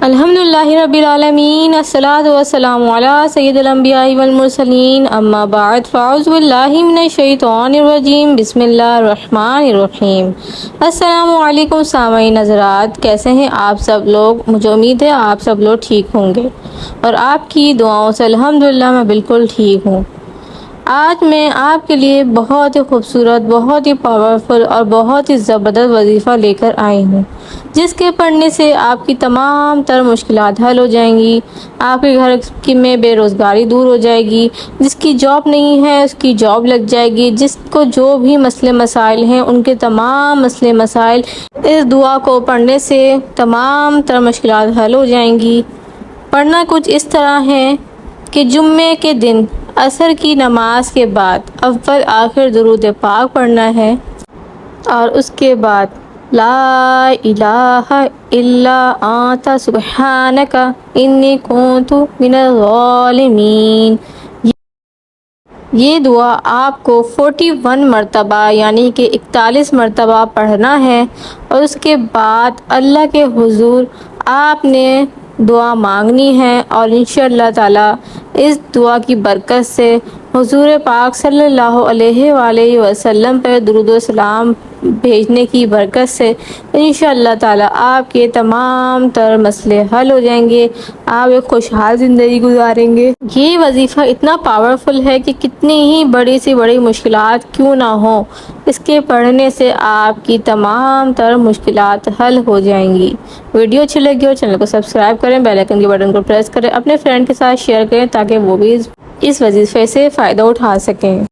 الحمدللہ رب العالمین، الصلاۃ والسلام علی سید الانبیاء والمرسلین، اما بعد فاعوذ باللہ من الشیطان الرجیم، بسم اللہ الرحمن الرحیم۔ السلام علیکم سامعین حضرات، کیسے ہیں آپ سب لوگ؟ مجھے امید ہے آپ سب لوگ ٹھیک ہوں گے اور آپ کی دعاؤں سے الحمدللہ میں بالکل ٹھیک ہوں۔ آج میں آپ کے لیے بہت ہی خوبصورت، بہت ہی پاورفل اور بہت ہی زبردست وظیفہ لے کر آئی ہوں، جس کے پڑھنے سے آپ کی تمام تر مشکلات حل ہو جائیں گی، آپ کے گھر میں بے روزگاری دور ہو جائے گی، جس کی جاب نہیں ہے اس کی جاب لگ جائے گی، جس کو جو بھی مسئلے مسائل ہیں ان کے تمام مسئلے مسائل اس دعا کو پڑھنے سے تمام تر مشکلات حل ہو جائیں گی۔ پڑھنا کچھ اس طرح ہے کہ جمعے کے دن عصر کی نماز کے بعد اول آخر درود پاک پڑھنا ہے اور اس کے بعد لا الہ الا انت سبحانک انی کنت من الظالمین۔ یہ دعا آپ کو 41 مرتبہ یعنی کہ 41 مرتبہ پڑھنا ہے اور اس کے بعد اللہ کے حضور آپ نے دعا مانگنی ہے، اور انشاءاللہ تعالی اس دعا کی برکت سے حضور پاک صلی اللہ علیہ وآلہ وسلم پہ درود و سلام بھیجنے کی برکت سے انشاءاللہ تعالی آپ کے تمام تر مسئلے حل ہو جائیں گے، آپ ایک خوشحال زندگی گزاریں گے۔ یہ وظیفہ اتنا پاورفل ہے کہ کتنی ہی بڑی سی بڑی مشکلات کیوں نہ ہوں، اس کے پڑھنے سے آپ کی تمام تر مشکلات حل ہو جائیں گی۔ ویڈیو اچھی لگی اور چینل کو سبسکرائب کریں، بیل آئیکن کے بٹن کو پریس کریں، اپنے فرینڈ کے ساتھ شیئر کریں تاکہ وہ بھی اس وظیفے سے فائدہ اٹھا سکیں۔